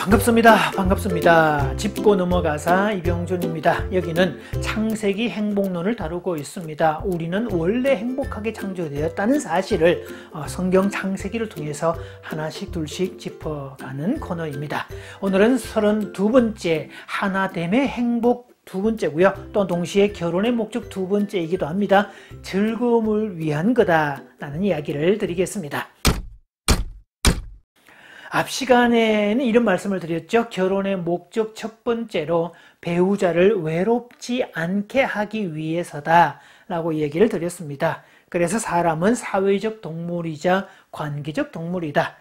반갑습니다. 짚고 넘어가사 이병준입니다. 여기는 창세기 행복론을 다루고 있습니다. 우리는 원래 행복하게 창조되었다는 사실을 성경 창세기를 통해서 하나씩 둘씩 짚어가는 코너입니다. 오늘은 32번째 하나됨의 행복 두 번째고요. 또 동시에 결혼의 목적 두 번째이기도 합니다. 즐거움을 위한 거다라는 이야기를 드리겠습니다. 앞 시간에는 이런 말씀을 드렸죠. 결혼의 목적 첫 번째로 배우자를 외롭지 않게 하기 위해서다 라고 얘기를 드렸습니다. 그래서 사람은 사회적 동물이자 관계적 동물이다.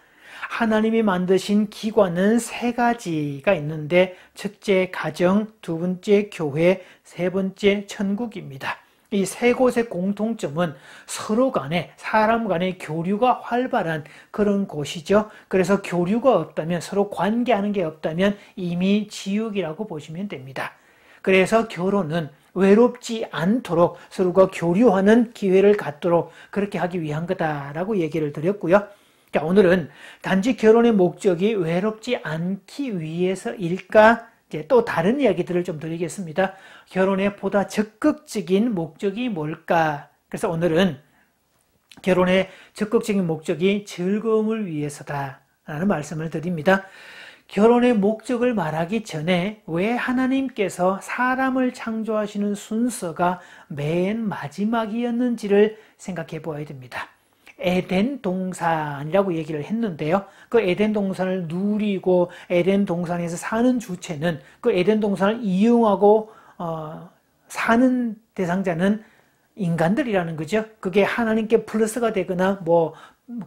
하나님이 만드신 기관은 세 가지가 있는데 첫째 가정, 두 번째 교회, 세 번째 천국입니다. 이 세 곳의 공통점은 서로 간에 사람 간의 교류가 활발한 그런 곳이죠. 그래서 교류가 없다면, 서로 관계하는 게 없다면 이미 지옥이라고 보시면 됩니다. 그래서 결혼은 외롭지 않도록 서로가 교류하는 기회를 갖도록 그렇게 하기 위한 거다라고 얘기를 드렸고요. 자, 오늘은 단지 결혼의 목적이 외롭지 않기 위해서일까? 이제 또 다른 이야기들을 좀 드리겠습니다. 결혼의 보다 적극적인 목적이 뭘까? 그래서 오늘은 결혼의 적극적인 목적이 즐거움을 위해서다 라는 말씀을 드립니다. 결혼의 목적을 말하기 전에 왜 하나님께서 사람을 창조하시는 순서가 맨 마지막이었는지를 생각해 보아야 됩니다. 에덴 동산이라고 얘기를 했는데요. 그 에덴 동산을 누리고 에덴 동산에서 사는 주체는 그 에덴 동산을 이용하고 사는 대상자는 인간들이라는 거죠. 그게 하나님께 플러스가 되거나 뭐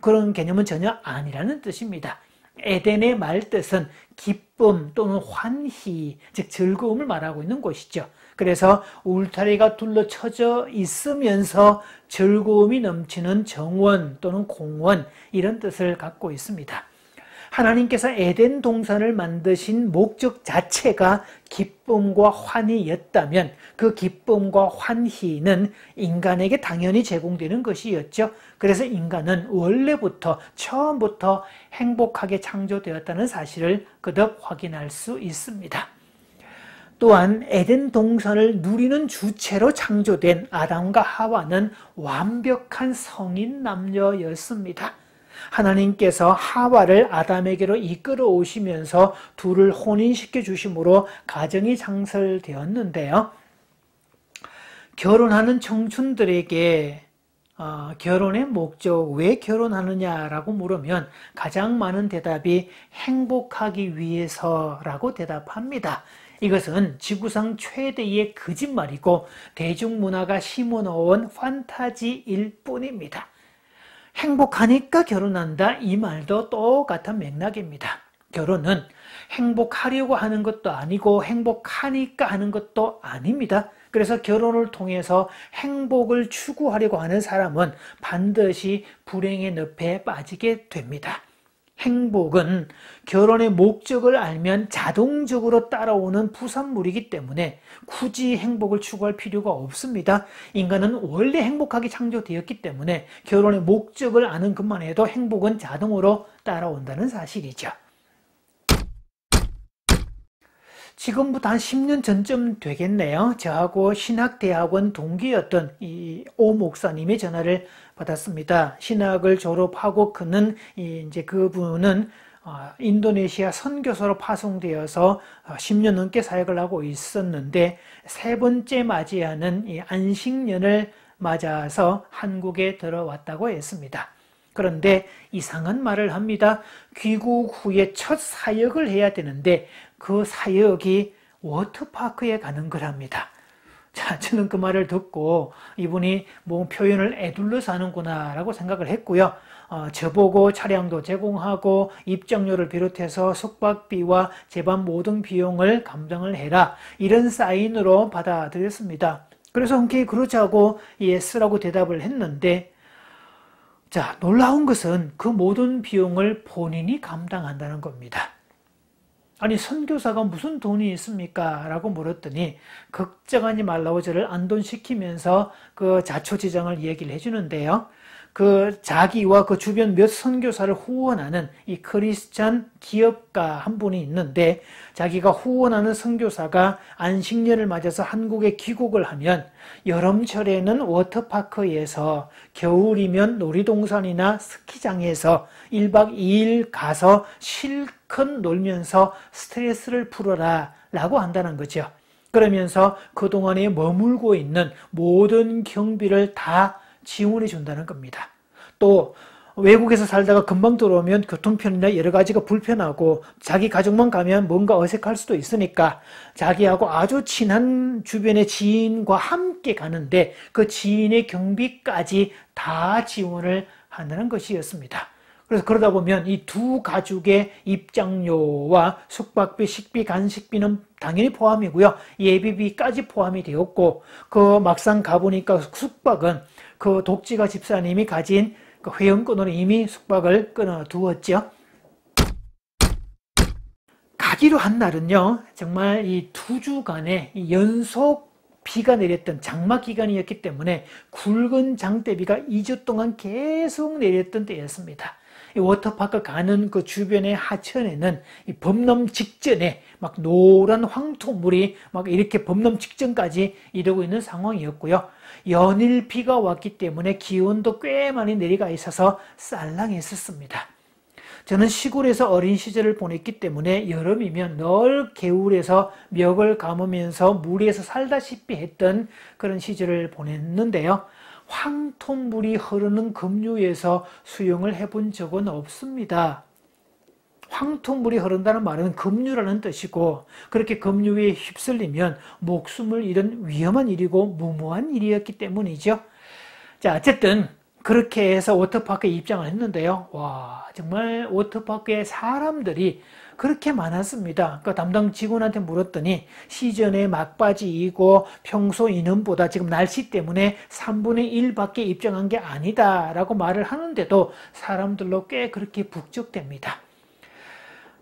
그런 개념은 전혀 아니라는 뜻입니다. 에덴의 말뜻은 기쁨 또는 환희, 즉 즐거움을 말하고 있는 곳이죠. 그래서 울타리가 둘러쳐져 있으면서 즐거움이 넘치는 정원 또는 공원, 이런 뜻을 갖고 있습니다. 하나님께서 에덴 동산을 만드신 목적 자체가 기쁨과 환희였다면 그 기쁨과 환희는 인간에게 당연히 제공되는 것이었죠. 그래서 인간은 원래부터 처음부터 행복하게 창조되었다는 사실을 거듭 확인할 수 있습니다. 또한 에덴 동산을 누리는 주체로 창조된 아담과 하와는 완벽한 성인 남녀였습니다. 하나님께서 하와를 아담에게로 이끌어 오시면서 둘을 혼인시켜 주심으로 가정이 창설되었는데요. 결혼하는 청춘들에게 결혼의 목적, 왜 결혼하느냐라고 물으면 가장 많은 대답이 행복하기 위해서라고 대답합니다. 이것은 지구상 최대의 거짓말이고 대중문화가 심어놓은 판타지일 뿐입니다. 행복하니까 결혼한다, 이 말도 똑같은 맥락입니다. 결혼은 행복하려고 하는 것도 아니고 행복하니까 하는 것도 아닙니다. 그래서 결혼을 통해서 행복을 추구하려고 하는 사람은 반드시 불행의 늪에 빠지게 됩니다. 행복은 결혼의 목적을 알면 자동적으로 따라오는 부산물이기 때문에 굳이 행복을 추구할 필요가 없습니다. 인간은 원래 행복하게 창조되었기 때문에 결혼의 목적을 아는 것만 해도 행복은 자동으로 따라온다는 사실이죠. 지금부터 한 10년 전쯤 되겠네요. 저하고 신학대학원 동기였던 이 오 목사님의 전화를 받았습니다. 신학을 졸업하고 이제 그분은 인도네시아 선교사로 파송되어서 10년 넘게 사역을 하고 있었는데 세 번째 맞이하는 이 안식년을 맞아서 한국에 들어왔다고 했습니다. 그런데 이상한 말을 합니다. 귀국 후에 첫 사역을 해야 되는데 그 사역이 워터파크에 가는 거랍니다. 자, 저는 그 말을 듣고 이분이 뭐 표현을 에둘러서 하는구나 라고 생각을 했고요. 저보고 차량도 제공하고 입장료를 비롯해서 숙박비와 재반 모든 비용을 감당을 해라, 이런 사인으로 받아들였습니다. 그래서 흔쾌히 그러자고 예스라고 대답을 했는데, 자, 놀라운 것은 그 모든 비용을 본인이 감당한다는 겁니다. 아니, 선교사가 무슨 돈이 있습니까? 라고 물었더니 걱정하지 말라고 저를 안돈시키면서 그 자초지정을 얘기를 해주는데요. 그 자기와 그 주변 몇 선교사를 후원하는 이 크리스찬 기업가 한 분이 있는데, 자기가 후원하는 선교사가 안식년을 맞아서 한국에 귀국을 하면 여름철에는 워터파크에서, 겨울이면 놀이동산이나 스키장에서 1박 2일 가서 실컷 놀면서 스트레스를 풀어라 라고 한다는 거죠. 그러면서 그동안에 머물고 있는 모든 경비를 다 지원해 준다는 겁니다. 또 외국에서 살다가 금방 들어오면 교통편이나 여러 가지가 불편하고 자기 가족만 가면 뭔가 어색할 수도 있으니까 자기하고 아주 친한 주변의 지인과 함께 가는데 그 지인의 경비까지 다 지원을 한다는 것이었습니다. 그래서 그러다 보면 이 두 가족의 입장료와 숙박비, 식비, 간식비는 당연히 포함이고요. 예비비까지 포함이 되었고, 그 막상 가보니까 숙박은 그 독지가 집사님이 가진 그 회원권으로 이미 숙박을 끊어두었죠. 가기로 한 날은요, 정말 이 2주간의 연속 비가 내렸던 장마 기간이었기 때문에 굵은 장대비가 2주 동안 계속 내렸던 때였습니다. 이 워터파크 가는 그 주변의 하천에는 이 범람 직전에 막 노란 황토물이 막 이렇게 범람 직전까지 이르고 있는 상황이었고요. 연일 비가 왔기 때문에 기온도 꽤 많이 내려가 있어서 쌀랑했었습니다. 저는 시골에서 어린 시절을 보냈기 때문에 여름이면 늘 개울에서 멱을 감으면서 물에서 살다시피 했던 그런 시절을 보냈는데요. 황토물이 흐르는 급류에서 수영을 해본 적은 없습니다. 황토물이 흐른다는 말은 급류라는 뜻이고, 그렇게 급류에 휩쓸리면 목숨을 잃은 위험한 일이고 무모한 일이었기 때문이죠. 자, 어쨌든 그렇게 해서 워터파크에 입장을 했는데요. 와, 정말 워터파크에 사람들이 그렇게 많았습니다. 그 담당 직원한테 물었더니 시즌의 막바지이고 평소 인원보다 지금 날씨 때문에 3분의 1밖에 입장한 게 아니다 라고 말을 하는데도 사람들로 꽤 그렇게 북적댑니다.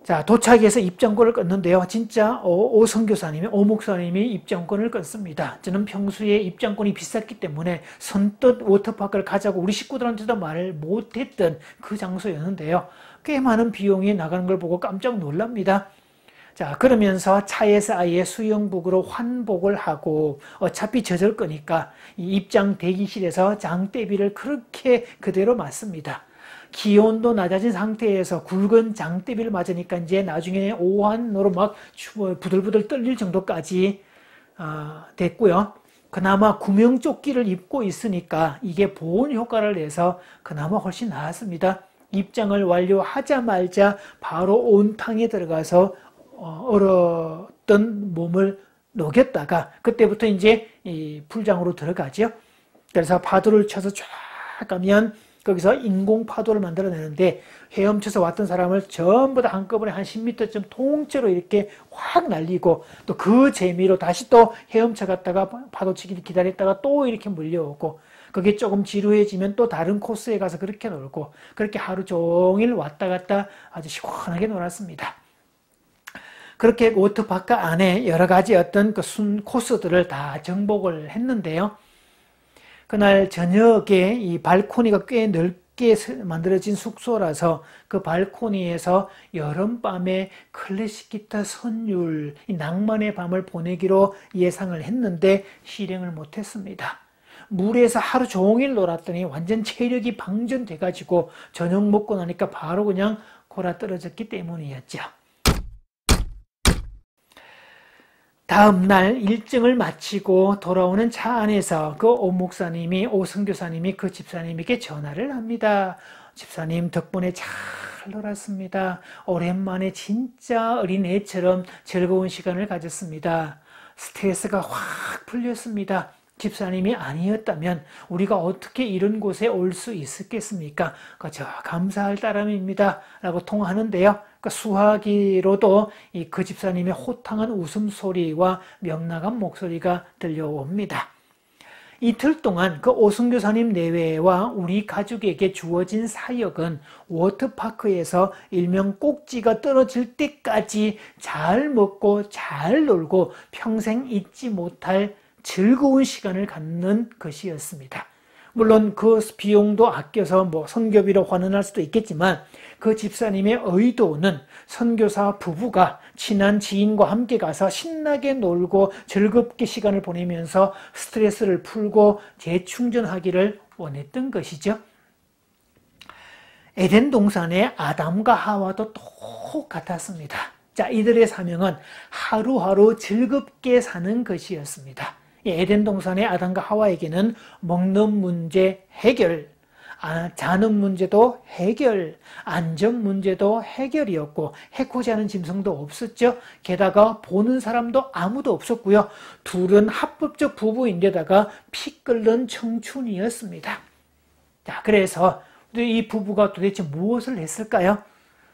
자, 도착해서 입장권을 끊는데요. 진짜 오 선교사님이, 오 목사님이 입장권을 끊습니다. 저는 평소에 입장권이 비쌌기 때문에 선뜻 워터파크를 가자고 우리 식구들한테도 말을 못했던 그 장소였는데요. 꽤 많은 비용이 나가는 걸 보고 깜짝 놀랍니다. 자, 그러면서 차에서 아예 수영복으로 환복을 하고 어차피 젖을 거니까 이 입장 대기실에서 장대비를 그렇게 그대로 맞습니다. 기온도 낮아진 상태에서 굵은 장대비를 맞으니까 이제 나중에 오한으로 막 부들부들 떨릴 정도까지 됐고요. 그나마 구명조끼를 입고 있으니까 이게 보온 효과를 내서 그나마 훨씬 나았습니다. 입장을 완료하자마자 바로 온탕에 들어가서 얼었던 몸을 녹였다가 그때부터 이제 이 풀장으로 들어가죠. 그래서 파도를 쳐서 쫙 가면 거기서 인공 파도를 만들어내는데 헤엄쳐서 왔던 사람을 전부 다 한꺼번에 한 10m쯤 통째로 이렇게 확 날리고 또 그 재미로 다시 또 헤엄쳐 갔다가 파도치기를 기다렸다가 또 이렇게 몰려오고 그게 조금 지루해지면 또 다른 코스에 가서 그렇게 놀고 그렇게 하루 종일 왔다 갔다 아주 시원하게 놀았습니다. 그렇게 워터파크 안에 여러 가지 어떤 그 코스들을 다 정복을 했는데요. 그날 저녁에 이 발코니가 꽤 넓게 만들어진 숙소라서 그 발코니에서 여름밤에 클래식 기타 선율, 이 낭만의 밤을 보내기로 예상을 했는데 실행을 못했습니다. 물에서 하루 종일 놀았더니 완전 체력이 방전돼가지고 저녁 먹고 나니까 바로 그냥 골아떨어졌기 때문이었죠. 다음 날 일정을 마치고 돌아오는 차 안에서 그 오 목사님이, 오 선교사님이 그 집사님에게 전화를 합니다. 집사님 덕분에 잘 놀았습니다. 오랜만에 진짜 어린애처럼 즐거운 시간을 가졌습니다. 스트레스가 확 풀렸습니다. 집사님이 아니었다면 우리가 어떻게 이런 곳에 올 수 있었겠습니까? 저 감사할 따름입니다. 라고 통화하는데요. 수화기로도 그 집사님의 호탕한 웃음소리와 명랑한 목소리가 들려옵니다. 이틀 동안 그 오승교사님 내외와 우리 가족에게 주어진 사역은 워터파크에서 일명 꼭지가 떨어질 때까지 잘 먹고 잘 놀고 평생 잊지 못할 즐거운 시간을 갖는 것이었습니다. 물론 그 비용도 아껴서 뭐 선교비로 환원할 수도 있겠지만 그 집사님의 의도는 선교사 부부가 친한 지인과 함께 가서 신나게 놀고 즐겁게 시간을 보내면서 스트레스를 풀고 재충전하기를 원했던 것이죠. 에덴 동산의 아담과 하와도 똑같았습니다. 자, 이들의 사명은 하루하루 즐겁게 사는 것이었습니다. 에덴 동산의 아담과 하와에게는 먹는 문제 해결, 자는 문제도 해결, 안전 문제도 해결이었고 해코지 않은 짐승도 없었죠. 게다가 보는 사람도 아무도 없었고요. 둘은 합법적 부부인데다가 피 끓는 청춘이었습니다. 자, 그래서 이 부부가 도대체 무엇을 했을까요?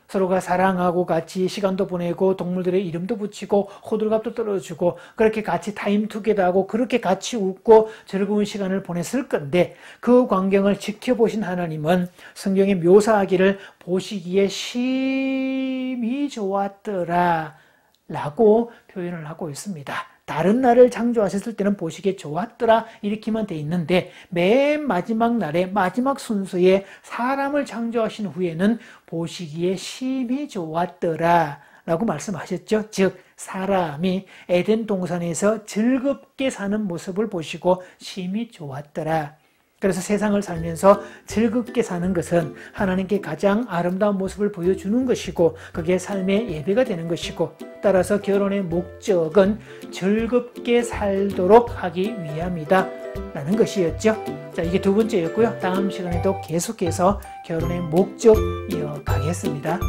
서로가 사랑하고 같이 시간도 보내고 동물들의 이름도 붙이고 호들갑도 떨어주고 그렇게 같이 타임투게더하고 그렇게 같이 웃고 즐거운 시간을 보냈을 건데 그 광경을 지켜보신 하나님은 성경에 묘사하기를 보시기에 심히 좋았더라 라고 표현을 하고 있습니다. 다른 날을 창조하셨을 때는 보시기에 좋았더라 이렇게만 돼 있는데 맨 마지막 날에 마지막 순서에 사람을 창조하신 후에는 보시기에 심히 좋았더라 라고 말씀하셨죠. 즉 사람이 에덴 동산에서 즐겁게 사는 모습을 보시고 심히 좋았더라. 그래서 세상을 살면서 즐겁게 사는 것은 하나님께 가장 아름다운 모습을 보여주는 것이고 그게 삶의 예배가 되는 것이고 따라서 결혼의 목적은 즐겁게 살도록 하기 위함이다 라는 것이었죠. 자, 이게 두 번째였고요. 다음 시간에도 계속해서 결혼의 목적 이어가겠습니다.